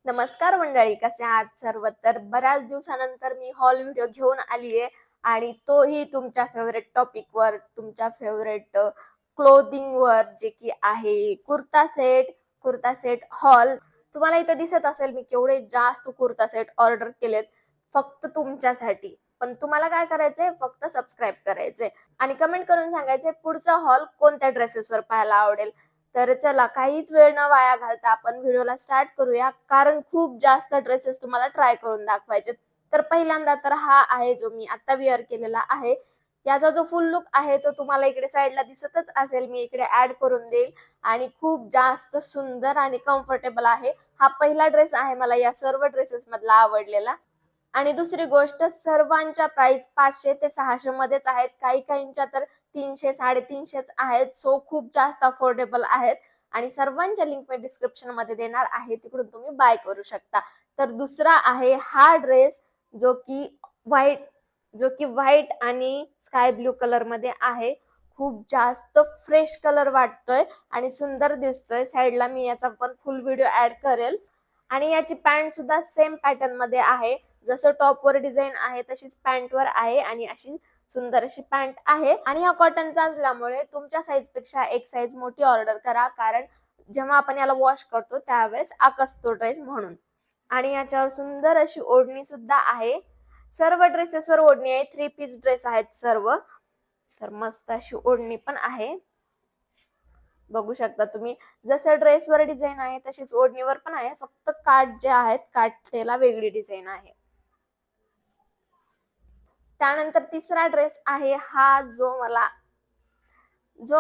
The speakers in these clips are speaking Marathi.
नमस्कार मंडळी, कसे आहात सर्व? तर बऱ्याच दिवसानंतर मी हॉल व्हिडिओ घेऊन आली आहे आणि तोही तुमच्या फेवरेट टॉपिकवर, तुमच्या फेवरेट क्लोथिंगवर, जे की आहे कुर्ता सेट हॉल. तुम्हाला इथं दिसत असेल मी केवढे जास्त कुर्ता सेट ऑर्डर केलेत फक्त तुमच्यासाठी. पण तुम्हाला काय करायचंय? फक्त सबस्क्राईब करायचंय आणि कमेंट करून सांगायचंय पुढचा हॉल कोणत्या ड्रेसेसवर पाहायला आवडेल. तर चला काहीच वेळ न वाया घालता आपण व्हिडिओला स्टार्ट करूया, कारण खूप जास्त ड्रेसेस तुम्हाला ट्राय करून दाखवायचे. तर पहिल्यांदा तर हा आहे जो मी आता वेअर केलेला आहे. याचा जो फुल लुक आहे तो तुम्हाला इकडे साईडला दिसतच असेल, मी इकडे ऍड करून देईल. आणि खूप जास्त सुंदर आणि कम्फर्टेबल आहे. हा पहिला ड्रेस आहे मला या सर्व ड्रेसेस मधला आवडलेला. आणि दुसरी गोष्ट, सर्वांच्या प्राइस 500 ते 600 मध्येच आहेत. काही काहींच्या तर 300 350 आहेत. सो खूप जास्त अफोर्डेबल आहेत आणि सर्वांच्या लिंक मी डिस्क्रिप्शन मध्ये देणार आहे, तिकडून तुम्ही बाय करू शकता. तर दुसरा आहे हा ड्रेस जो की व्हाईट व्हाईट आणि स्काय ब्लू कलर मध्ये आहे. खूप जास्त फ्रेश कलर वाटतोय आणि सुंदर दिसतोय. साईडला मी याचा पण फुल व्हिडिओ ऍड करेल. आणि याची पॅन्ट सुद्धा सेम पॅटर्न मध्ये आहे. जसं टॉप वर डिझाईन आहे तशीच पॅन्ट वर आहे आणि अशी सुंदर अशी पॅन्ट आहे. आणि हा कॉटनचा असल्यामुळे तुमच्या साईज पेक्षा एक साईज मोठी ऑर्डर करा, कारण जेव्हा आपण याला वॉश करतो त्यावेळेस आकसतो ड्रेस म्हणून. आणि याच्यावर सुंदर अशी ओढणी सुद्धा आहे. सर्व ड्रेसेसवर ओढणी आहे. 3 पीस ड्रेस आहेत सर्व. तर मस्त अशी ओढणी पण आहे, बघू शकता तुम्ही. जसं ड्रेसवर डिझाईन आहे तशीच ओढणीवर पण आहे, फक्त काठ जे आहेत काठेला वेगळी डिझाईन आहे. त्यानंतर तिसरा ड्रेस आहे हा जो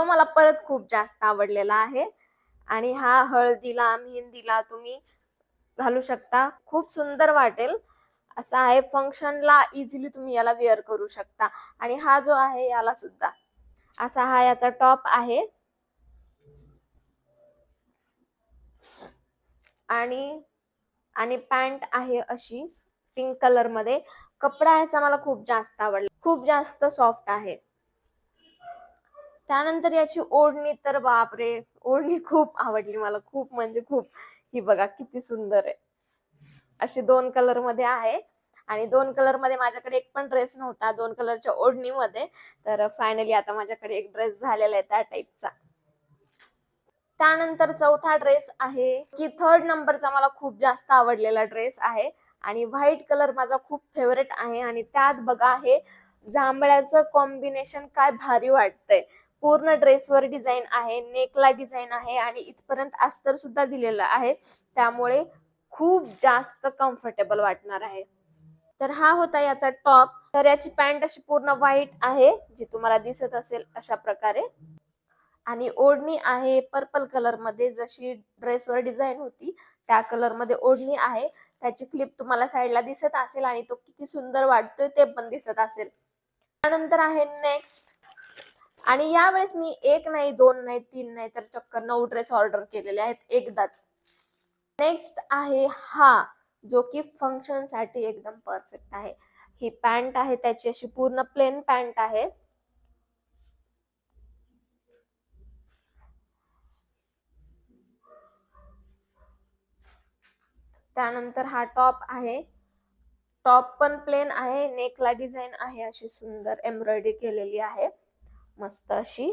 मला परत खूप जास्त आवडलेला आहे. आणि हा हळदीला मेहंदीला तुम्ही घालू शकता, खूप सुंदर वाटेल असा आहे. फंक्शनला इझिली तुम्ही याला वेअर करू शकता. आणि हा जो आहे याला सुद्धा असा हा याचा टॉप आहे आणि आणि पॅन्ट आहे अशी पिंक कलर मध्ये. कपडा याचा मला खूप जास्त आवडला, खूप जास्त सॉफ्ट आहे. त्यानंतर याची ओढणी तर बापरे, ओढणी खूप आवडली मला, खूप म्हणजे खूप. ही बघा किती सुंदर आहे. अशी 2 कलर मध्ये आहे आणि 2 कलर मध्ये माझ्याकडे एक पण ड्रेस नव्हता 2 कलरच्या ओढणीमध्ये. तर फायनली आता माझ्याकडे एक ड्रेस झालेला आहे त्या टाईपचा. त्यानंतर चौथा ड्रेस आहे की 3rd नंबरचा मला खूप जास्त आवडलेला ड्रेस आहे. आणि व्हाईट कलर माझा खूप फेवरेट आहे आणि त्यात बघा हे जांभळ्याचं कॉम्बिनेशन काय भारी वाटतंय. पूर्ण ड्रेसवर डिझाईन आहे, नेकला डिझाईन आहे आणि इथपर्यंत अस्तर सुद्धा दिलेलं आहे, त्यामुळे खूप जास्त कम्फर्टेबल वाटणार आहे. तर हा होता याचा टॉप. तर याची पॅन्ट अशी पूर्ण व्हाईट आहे, जी तुम्हाला दिसत असेल अशा प्रकारे. आणि ओढणी आहे पर्पल कलर मध्ये, जशी ड्रेसवर डिझाईन होती त्या कलर मध्ये ओढणी आहे. त्याची क्लिप तुम्हाला साईडला दिसत असेल आणि तो किती सुंदर वाटतोय ते पण दिसत असेल. त्यानंतर आहे नेक्स्ट. आणि यावेळेस मी एक नाही, दोन नाही, तीन नाही, तर चक्क 9 ड्रेस ऑर्डर केलेले आहेत एकदाच. नेक्स्ट आहे हा जो की फंक्शन साठी एकदम परफेक्ट आहे. ही पॅन्ट आहे त्याची, अशी पूर्ण प्लेन पॅन्ट आहे. त्यानंतर हा टॉप आहे. टॉप पण प्लेन आहे, नेकला डिझाईन आहे अशी सुंदर एम्ब्रॉयडरी केलेली आहे मस्त अशी,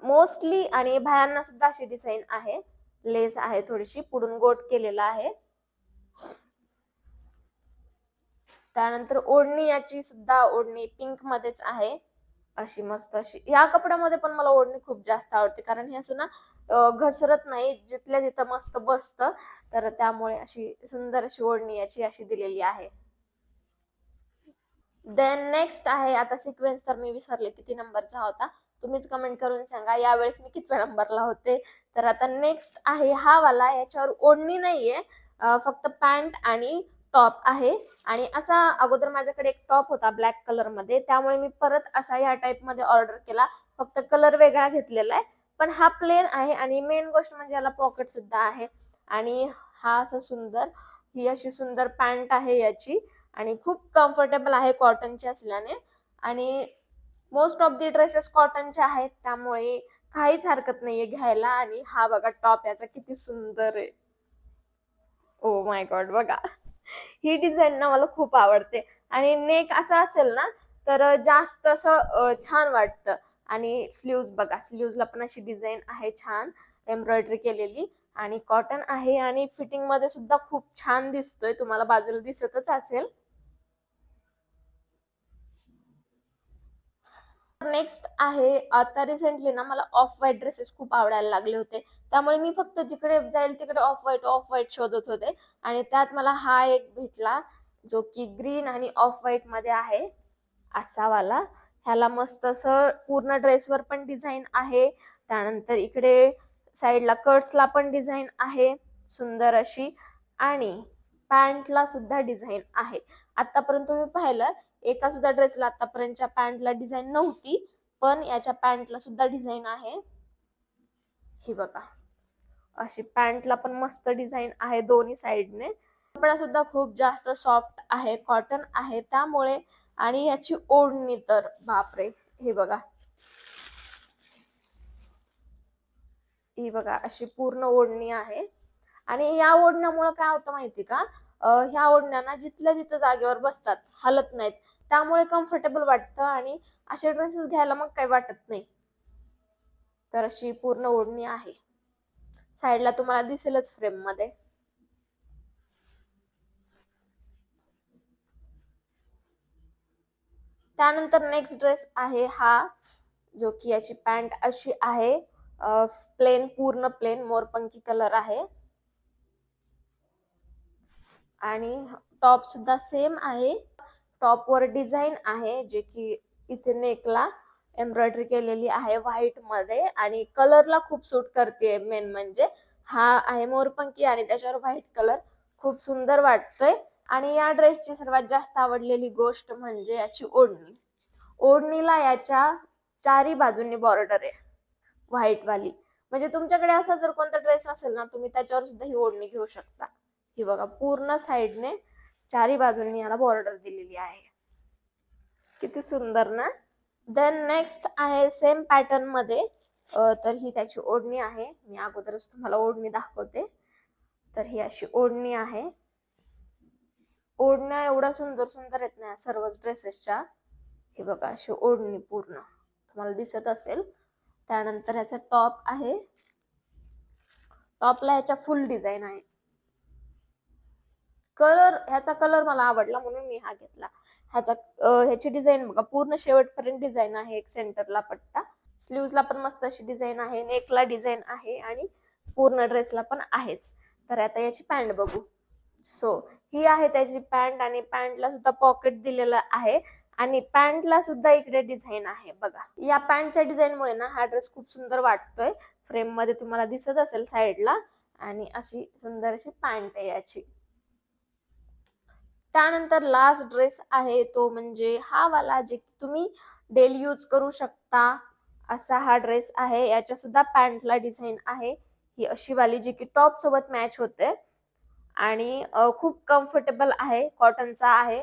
मोस्टली. आणि बायांना सुद्धा अशी डिझाईन आहे, लेस आहे थोडीशी, पुढून गोट केलेला आहे. त्यानंतर ओढणी याची सुद्धा ओढणी पिंक मध्येच आहे अशी मस्त अशी. या कपड्यामध्ये पण मला ओढणी खूप जास्त आवडते, कारण हे असं ना घसरत नाही, जिथल्या तिथं मस्त बसतं. तर त्यामुळे अशी सुंदर अशी ओढणी याची अशी दिलेली आहे. देन नेक्स्ट आहे, आता सिक्वेन्स तर मी विसरले किती नंबरचा होता, तुम्हीच कमेंट करून सांगा यावेळेस मी कितव्या नंबरला होते. तर आता नेक्स्ट आहे हा वाला. याच्यावर ओढणी नाहीये, फक्त पॅन्ट आणि टॉप आहे. आणि असा अगोदर माझ्याकडे एक टॉप होता ब्लॅक कलर मध्ये, त्यामुळे मी परत असा या टाइप मध्ये ऑर्डर केला, फक्त कलर वेगळा घेतलेला आहे. पण हा प्लेन आहे आणि मेन गोष्ट म्हणजे याला पॉकेट सुद्धा आहे. आणि हा असं सुंदर, ही अशी सुंदर पॅन्ट आहे याची आणि खूप कम्फर्टेबल आहे कॉटनची असल्याने. आणि मोस्ट ऑफ दी ड्रेसेस कॉटनचे आहेत, त्यामुळे काहीच हरकत नाहीये घ्यायला. आणि हा बघा टॉप याचा किती सुंदर आहे. ओ माय गॉड, बघा ही डिझाईन ना मला खूप आवडते. आणि नेक असा असेल ना तर जास्त असं छान वाटतं. आणि स्लीव्ज बघा, स्लीव्जला पण अशी डिझाईन आहे छान एम्ब्रॉयडरी केलेली. आणि कॉटन आहे आणि फिटिंग मध्ये सुद्धा खूप छान दिसतोय, तुम्हाला बाजूला दिसतच असेल. नेक्स्ट आहे, आता रिसेंटली ना मला ऑफ व्हाईट ड्रेसेस खूप आवडायला लागले होते. त्यामुळे मी फक्त जिकडे जाईल तिकडे ऑफ व्हाईट शोधत होते. आणि त्यात मला हा एक भेटला जो की ग्रीन आणि ऑफ व्हाईट मध्ये आहे असा वाला. ह्याला मस्त असं पूर्ण ड्रेसवर पण डिझाईन आहे. त्यानंतर इकडे साईडला कट्सला पण डिझाईन आहे सुंदर अशी. आणि पॅन्टला सुद्धा डिझाईन आहे. आतापर्यंत तुम्ही पाहिलं एका सुद्धा ड्रेसला आतापर्यंतच्या पॅन्टला डिझाईन नव्हती, पण याच्या पॅन्टला सुद्धा डिझाईन आहे. ही बघा, अशी पॅन्टला पण मस्त डिझाईन आहे दोन्ही साइडने. कपडा सुद्धा खूप जास्त सॉफ्ट आहे, कॉटन आहे त्यामुळे. आणि याची ओढणी तर बापरे, हे बघा, ही बघा अशी पूर्ण ओढणी आहे. आणि या ओढण्यामुळे काय होतं माहिती का, ह्या ओढण्यांना जिथल्या तिथं जागेवर बसतात, हलत नाहीत. त्यामुळे कम्फर्टेबल वाटतं आणि असे ड्रेसेस घ्यायला मग काही वाटत नाही. तर अशी पूर्ण ओढणी आहे, साईडला तुम्हाला दिसेलच फ्रेम मध्ये. त्यानंतर नेक्स्ट ड्रेस आहे हा, जो की याची पॅन्ट अशी आहे प्लेन, पूर्ण प्लेन मोरपंखी कलर आहे. आणि टॉप सुद्धा सेम आहे. टॉप वर डिझाईन आहे जे की इथे नेकला एम्ब्रॉयडरी केलेली आहे व्हाईट मध्ये. आणि कलरला खूप सूट करते, मेन म्हणजे हा आहे मोरपंखी आणि त्याच्यावर व्हाईट कलर खूप सुंदर वाटतोय. आणि या ड्रेसची सर्वात जास्त आवडलेली गोष्ट म्हणजे याची ओढणी. ओढणीला याच्या चारी बाजूंनी बॉर्डर आहे व्हाईट वाली. म्हणजे तुमच्याकडे असा जर कोणता ड्रेस असेल ना, तुम्ही त्याच्यावर सुद्धा ही ओढणी घेऊ शकता. ही बघा, पूर्ण साइडने चारी बाजूंनी याला बॉर्डर दिलेली आहे. किती सुंदर ना. देन नेक्स्ट आहे सेम पॅटर्न मध्ये, तर ही त्याची ओढणी आहे. मी अगोदरच तुम्हाला ओढणी दाखवते. तर ही अशी ओढणी आहे. ओढण्या एवढ्या सुंदर सुंदर आहेत ना सर्वच ड्रेसेसच्या. हे बघा, अशी ओढणी पूर्ण तुम्हाला दिसत असेल. त्यानंतर ह्याचा टॉप आहे. टॉपला ह्याच्या फुल डिझाईन आहे. ह्याचा कलर मला आवडला म्हणून मी हा घेतला. ह्याची डिझाईन बघा, पूर्ण शेवटपर्यंत डिझाईन आहे. एक सेंटरला पट्टा, स्लीव्सला पण मस्त अशी डिझाईन आहे, नेकला डिझाईन आहे आणि पूर्ण ड्रेसला पण आहेच. तर आता याची पॅन्ट बघू. सो ही आहे त्याची पॅन्ट. आणि पॅन्टला सुद्धा पॉकेट दिलेलं आहे. आणि पॅन्टला सुद्धा इकडे डिझाईन आहे बघा. या पॅन्टच्या डिझाईनमुळे ना हा ड्रेस खूप सुंदर वाटतोय. फ्रेम मध्ये तुम्हाला दिसत असेल साईडला. आणि अशी सुंदर अशी पॅन्ट आहे याची. त्यानंतर लास्ट ड्रेस आहे तो म्हणजे हा वाला, जे तुम्ही डेली यूज करू शकता असा हा ड्रेस आहे. याच्या सुद्धा पॅन्टला डिझाईन आहे ही अशी वाली, जी की टॉप सोबत मॅच होते. आणि खूप कम्फर्टेबल आहे, कॉटनचा आहे.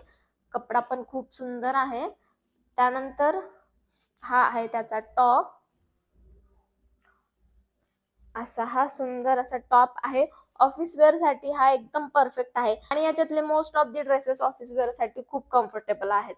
कपडा पण खूप सुंदर आहे. त्यानंतर हा आहे त्याचा टॉप. असा हा सुंदर असा टॉप आहे. ऑफिस वेअर साठी हा एकदम परफेक्ट आहे. आणि याच्यातले most of the dresses office wear साठी खूप कम्फर्टेबल आहेत.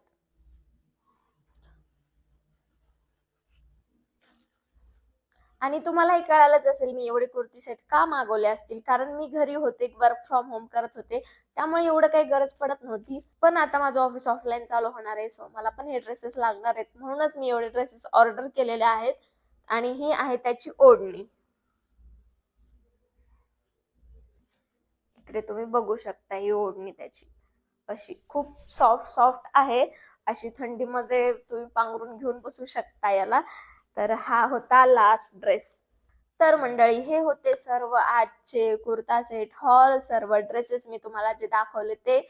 आणि तुम्हाला हे कळालंच असेल मी एवढे कुर्ती सेट का मागवले असतील, कारण मी घरी होते, वर्क फ्रॉम होम करत होते. त्यामुळे एवढं काही गरज पडत नव्हती. पण आता माझं ऑफिस ऑफलाईन चालू होणार आहे, सो मला पण हे ड्रेसेस लागणार आहेत, म्हणूनच मी एवढे ड्रेसेस ऑर्डर केलेले आहेत. आणि ही आहे त्याची ओढणी. इकडे तुम्ही बघू शकता ही ओढणी त्याची अशी खूप सॉफ्ट सॉफ्ट आहे. अशी थंडीमध्ये तुम्ही पांघरून घेऊन बसू शकता याला. तर हा होता लास्ट ड्रेस. तर मंडळी, हे होते सर्व आजचे कुर्ता सेट हॉल, सर्व ड्रेसेस मी तुम्हाला जे दाखवले ते.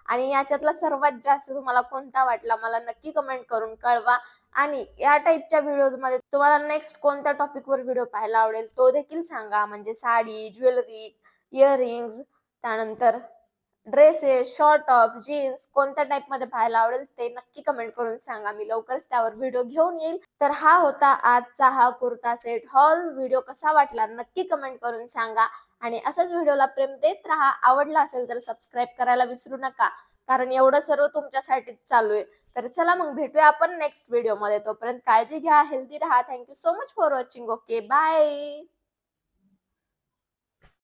आणि याच्यातला सर्वात जास्त तुम्हाला कोणता वाटला मला नक्की कमेंट करून कळवा. आणि या टाईपच्या व्हिडिओज मध्ये तुम्हाला नेक्स्ट कोणत्या टॉपिकवर व्हिडिओ पाहायला आवडेल तो देखील सांगा. म्हणजे साडी, ज्वेलरी, इयरिंग्स, त्यानंतर ड्रेसेस, शॉर्ट टॉप, जीन्स कोणत्या टाइप मध्ये पाहायला आवडेल ते नक्की कमेंट करून सांगा. मी लवकरच त्यावर व्हिडिओ घेऊन येईल. तर हा होता आजचा हा कुर्ता सेट हॉल. व्हिडिओ कसा वाटला नक्की कमेंट करून सांगा आणि असंच व्हिडिओला प्रेम देत राहा. आवडला असेल तर सबस्क्राईब करायला विसरू नका, कारण एवढं सर्व तुमच्यासाठीच चालू आहे. तर चला मग भेटूया आपण नेक्स्ट व्हिडिओमध्ये. तोपर्यंत काळजी घ्या, हेल्दी राहा. Thank you so much for watching. Okay, bye.